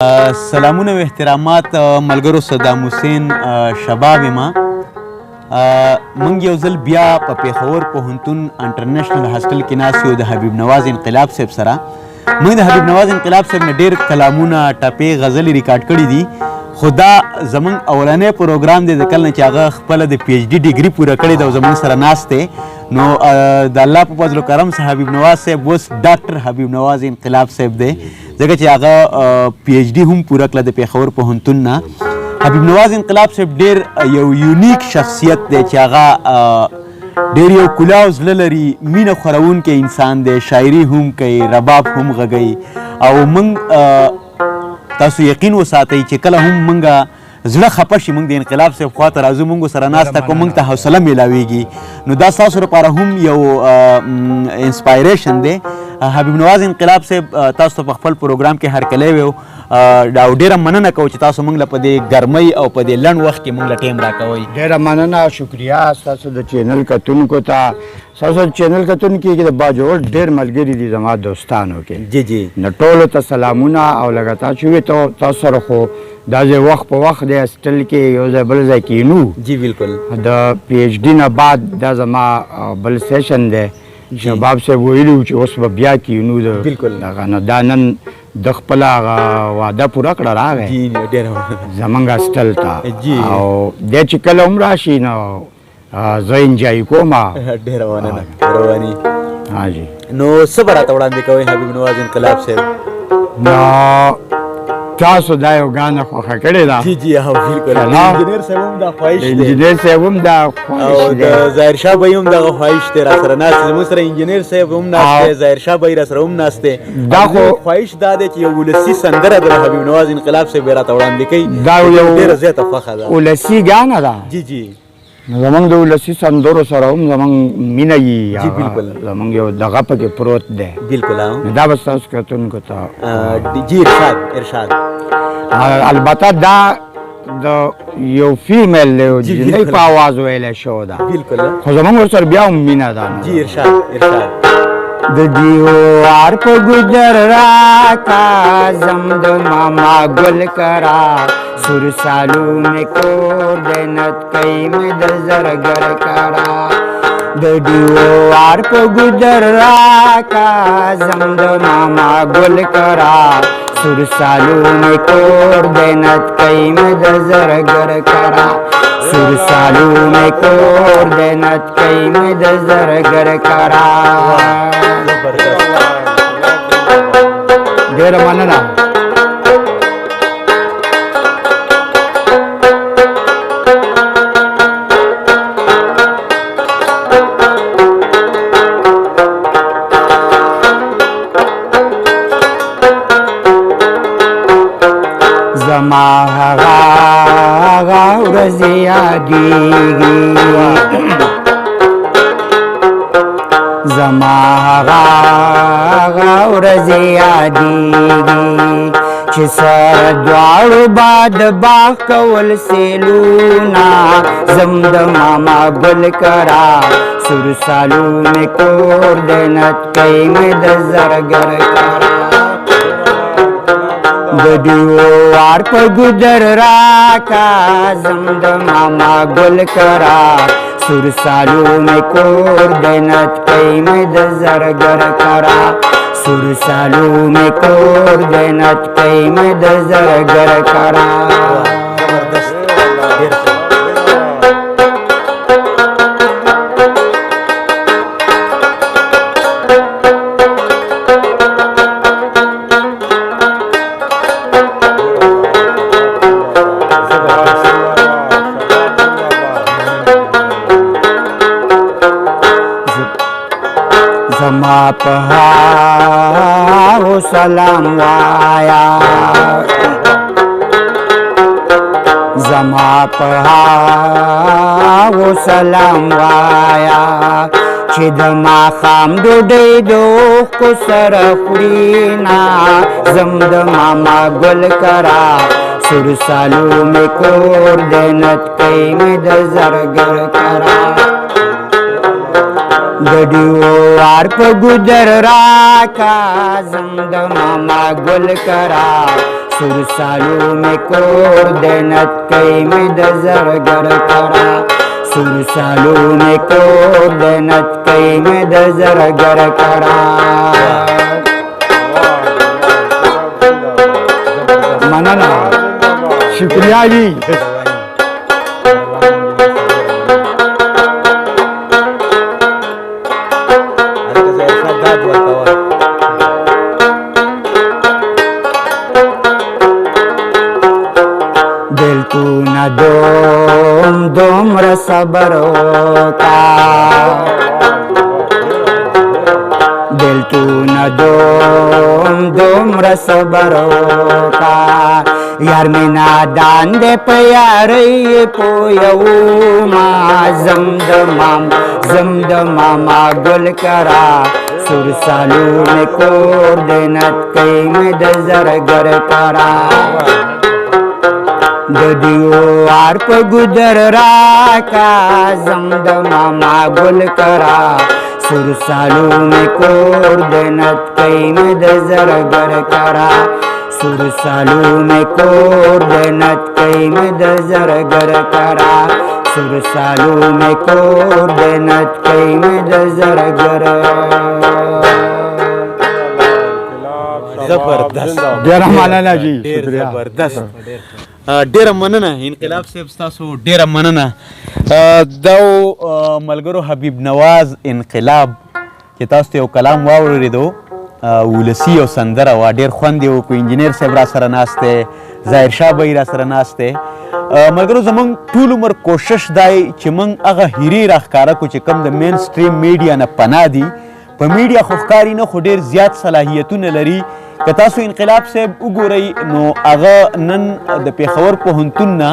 سلامونه و احترامات ملګرو صدام حسین شباب ما موږ یو ځل بیا په پیښور پوهنتون انټرنیشنل هاسټل کې ناست یو د حبیب نواز انقلاب صاحب سره. موږ د حبیب نواز انقلاب صاحب نه ډېر کلامونه ټپې غزلې ریکارډ کړي دي، خو دا زموږ اولنی پروګرام دی د کله نه چې هغه خپله د پی ایچ ډي ډګري پوره کړې ده او زموږ سره ناست دی. نو د الله په فضل و کرم سره حبیب نواز صاحب اوس ډاکټر حبیب نواز انقلاب صاحب دی، ځکه چې هغه پی ایچ ډي هم پوره کړه د پیښور پوهنتون نه. حبیب نواز انقلاب صاحب ډېر یو یونیک شخصیت دی چې هغه ډېر یو کلاو زړه لري، مینه خورونکی انسان دی، شاعري هم کوي، رباب هم غږوي او موږ تاسو یقین وساتئ چې کله هم موږ زړه خفه شي موږ د انقلاب صاحب خواته راځو، موږ سره ناسته کوو، موږ ته حوصله میلاویږي. نو دا ستاسو لپاره هم یو انسپایریشن دی. حبیب نواز انقلاب صاحب تاسو ته په خپل پروګرام کې هرکلی ویو او ډېره مننه کوو چې تاسو موږ له په دې ګرمۍ او په دې لنډ وخت کې موږ له ټایم راکوئ. ډېره مننه، شکریه ستاسو د چینل کتونکو ته. ستاسو د چینل کتونکي کې د باجوړ ډېر ملګري دي زما دوستانو کې. جی جی نو ټولو ته سلامونه او لکه تاسو وویل تاسو سره خو دا ځای وخت په وخت دی هاسټل کې یو ځای بل ځای کینو. جی بالکل. د پی ایچ ډي نه بعد دا زما بل سیشن دی. شباب صاحب ویلي وو چې اوس به بیا کینو بالکل دغه نو دا نن د خپله هغه واده پوره کړه راغی زموږ هاسټل ته او دی چې کله هم راشي نو زه انجوی کوم. ډېره مننه رواني. حاجي نو څه به راته وړاندې کوئ حبیب نواز انقلاب صاحب؟ نو تاسو دا یو ګانه خوښه کړې ده. جی جی بالکل. انجینر صاحب هم دا خواهش دی. انجینر صاحب هم دا خواهش دی. او د ظاهر شاه بهي هم دغه خواهش دی را سره ناست دی. زموږ سره انجینر صاحب هم ناست دی، ظاهر شاه بهي را سره هم ناست دی. دا خو خواهش دا دی چې یو ولسي سندره د حبیب نواز انقلاب صاحب راته وړاندې کوي. دا یو ډېره زیاته خوښه ده. ولسي ګانه ده. جی جی. زمونږ د ولسي سندرو سره هم زمونږ مینه وي. جی بالکل. زمونږ یو دغه پکې پروت دی. بالکل. دا به ستاسو کتونکو ته. جی ارشاد. البته دا د یو فیمیل د جنۍ په آواز ویلی شو ده. بالکل. خو زمونږ ورسره بیا هم مینه ده. جی ارشاد. د دیوار په ګودر راکا زم د ماما ګل کرا سور سالو میں کور دینت کئی میں د زرگر کرا د دیوار په ګودر راکا زم د ماما ګل کرا سور سالو میں کور دینت کئی میں د زرگر کرا سور سالو میں کور دینت کئی میں د زرگر کرا. ډېره مننه. زما هغه ورځې یادېږي، زما هغه ورځې یادېږي چې سره دواړو باد باغ کول سیلونه زم د ماما ګل کرا سور سالو مې کور دینت کئی مې د زرګر کرا د دیوار په ګودر راکا زم د ماما ګل کرا سور سالو میں کور دینت کئی میں د زرگر کرا سور سالو میں کور دینت کئی میں د زرگر کرا. زما په هاو سلام وایا، زما په هاو سلام وایا چې د ماښام ډوډۍ د اوښکو سره خوري نه زم د ماما ګل کرا سور سالو مې کور دینت کئی مې د زرګر کرا د دیوار په ګودر راکا زم د ماما ګل کرا سر سالو میں کور دینت کئی میں د زرگر کرا سر سالو میں کور دینت کئی میں د زرگر کرا مننا شکریہ جی دل تو نہ دومر صبر ہوتا دل تو نہ دومر صبر ہوتا یار میں نادان دے پیاری پویو ما زمد ماما گل کرا سر سالو میں کور دینت کئی میں دزر گر کرا د دیوار په ګودر راکا زم د ماما ګل کرا سر سالو میں کور دینت کئی میں د زرگر کرا سر سالو میں کور دینت کئی میں د زرگر کرا سر سالو میں کور دینت کئی میں د زرگر زبردست ډیره مننه جی ډیر شکریہ زبردست ډیره مننه انقلاب صاحب ستاسو ډیره مننه دا ملګرو حبیب نواز انقلاب چې تاسو ته یو کلام واورېدو ولسي او سندره وه ډېر خوند یې وکړو انجینر صاحب را سره ناست دی ظاهر شاه به را سره ناست دی ملګرو زموږ ټول عمر کوشش دی چې موږ هغه هیرې راښکاره کړو چې کوم د مین سټریم میډیا نه پناه دي په میډیا خو ښکاري نه خو ډېر زیات صلاحیتونه لري که تاسو انقلاب صاحب وګورئ نو هغه نن د پېښور پوهنتون نه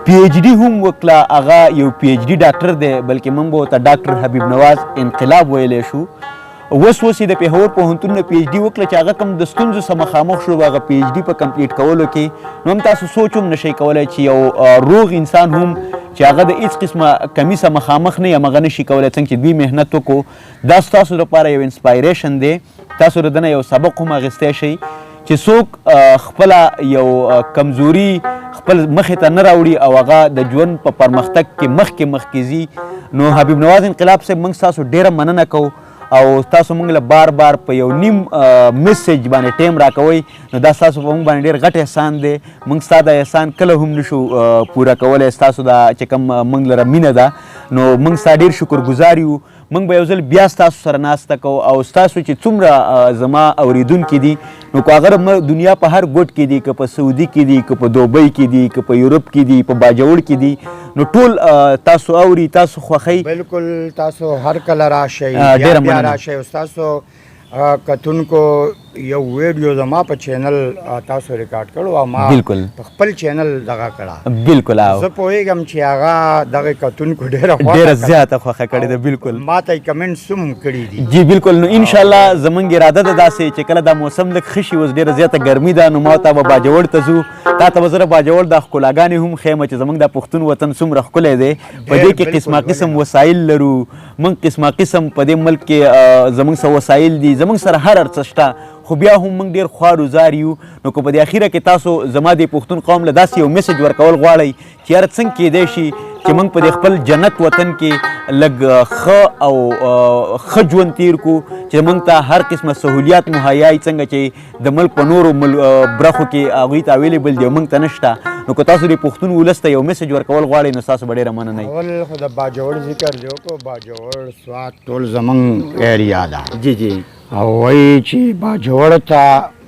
پی ایچ ډي هم وکړه هغه یو پی ایچ ډي ډاکټر دی بلکې موږ به ورته ډاکټر حبیب نواز انقلاب ویلی شو اوس یې د پېښور پوهنتون نه پی ایچ ډي وکړه چې هغه کوم د ستونزو سره مخامخ شو هغه پی ایچ ډي په کمپلیټ کولو کې نو هم تاسو سوچ هم نشئ کولی چې یو روغ انسان هم چې هغه د هېڅ قسمه کمي سره مخامخ نه یم هغه نشي کولی څنګه چې دوی محنت وکړو دا ستاسو لپاره یو انسپایریشن دی تاسو د دنه یو سبق هم اخیستی شئ چې څوک خپله یو کمزوري خپل مخې ته نه راوړي او هغه د ژوند په پرمختګ کې مخکې ځي نو حبیب نواز انقلاب صاحب موږ ستاسو ډېره مننه کوو او تاسو موږ له بار په یو نیم میسج باندې ټیم راکوئ نو دا ستاسو په موږ باندې ډېر غټ احسان دی موږ ستا دا احسان کله هم نشو پوره کولی ستاسو دا چې کوم موږ لره مینه ده نو موږ ستا ډېر شکرګزار یو موږ به یو ځل بیا ستاسو سره ناسته کوو او ستاسو چې څومره زما اوریدونکي دي نو که هغه دنیا په هر ګوټ کې دي که په سعودي کې دي که په دوبۍ کې دي که په یورپ کې دي په باجوړ کې دي نو ټول تاسو اوري تاسو خوښئ بالکل تاسو هر کله راشئ ډېره مننه راشئ تاسو کتونکو یو ویډیو زما په چینل تاسو ریکارډ کړو او ما بالکل په خپل چینل دغه کړه بالکل زه پوهېږم چې هغه دغه کتونکو ډېره زیاته خوښه کړې ده بالکل ما ته یې کمنټس هم کړي دي جی بالکل نو انشاءالله زموږ اراده ده داسې چې کله دا موسم لږ ښه شي اوس ډېره زیاته ګرمي ده نو ما ته به باجوړ ته ځو تا ته به زه باجوړ دا ښکلاګانې هم ښیم چې زموږ دا پښتون وطن څومره ښکلی دی په دې کې قسمه قسم وسایل لرو موږ قسمه قسم په دې ملک کې زموږ سره وسایل دي زموږ سره هر هر څه شته خو بیا هم موږ ډېر خوارزار یو نو که په دې اخیره کې تاسو زما د پښتون قوم له داسې یو میسج ورکول غواړئ چې یاره څنګه کیدی شي چې موږ په دې خپل جنت وطن کې لږ ښه او ښه ژوند تیر کړو چې موږ ته هر قسمه سهولیات مهیا وي څنګه چې د ملک په نورو برخو کې هغوی ته اویلیبل دي او موږ ته نشته نو که تاسو د پښتون ولس ته یو میسج ورکول غواړئ نو ستاسو به ډېره مننه وي اول خو د باجوړ ذکر دی وکړو باجوړ سوات ټول زموږ ایریا ده جی جی او وایي چې باجوړ ته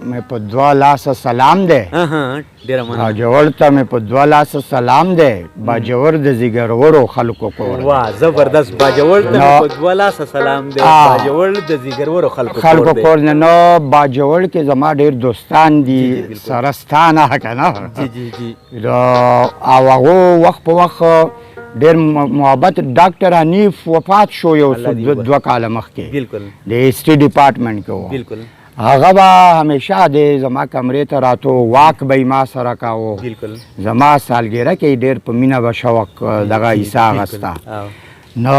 مې په دوه لاسه سلام دی ډېره مننه باجوړ ته مې په دوه لاسه سلام دی باجوړ د زیګرورو خلکو کور واه زبردست باجوړ ته مې په دوه لاسه سلام دی باجوړ د زیګرورو خلکو کور دی نو باجوړ کې زما ډېر دوستان دي سرستانه که نه جی جی جی او هغو وخت په وخت ډېر محبت ډاکټر حنیف وفات شو یو دوه کاله مخکې بالکل د هسټري ډپارټمنټ کې و بالکل هغه به همیشه د زما کمرې ته راتو واک به یې ما سره کاوه بالکل زما سالګیره کې ډېر په مینه به شوق دغه حصه اخسته نو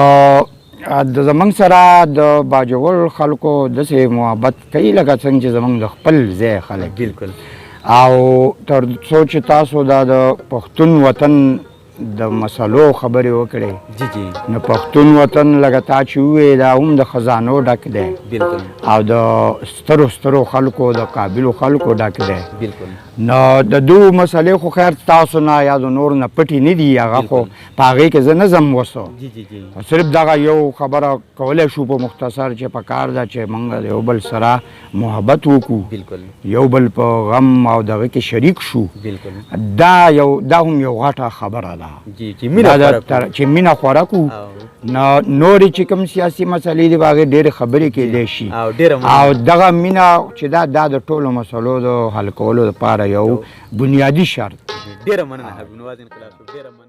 د زمونږ سره د باجوړ خلکو داسې محبت کوي لکه څنګه چې زمونږ د خپل ځای خلک بالکل او تر څو چې تاسو دا د پښتون وطن د مسلو خبرې وکړې جی جی نو پښتون وطن لکه تا چې ووایې دا هم د خزانو ډک دی بالکل او د سترو سترو خلکو د قابلو خلکو ډک دی بالکل نو د دو مسلې خو خیر تاسو نه یا د نور نه پټې نه دي هغه خو په هغې کې زه نه ځم وسو جی جی جی صرف دغه یو خبره کولی شو په مختصر چې په کار ده چې موږ د یو بل سره محبت وکړو بالکل یو بل په غم او دغه کې شریک شو بالکل دا هم یو غټه خبره ده جی جی مینه چې مینه خوره کړو نو نورې چې کوم سیاسي مسلې دي په هغې ډېرې خبرې کیدی شي او دغه مینه چې دا د ټولو مسلو د حل کولو لپاره یو بنیادي شرط ډېره مننه حبیب نواز انقلاب صاحب ډېره مننه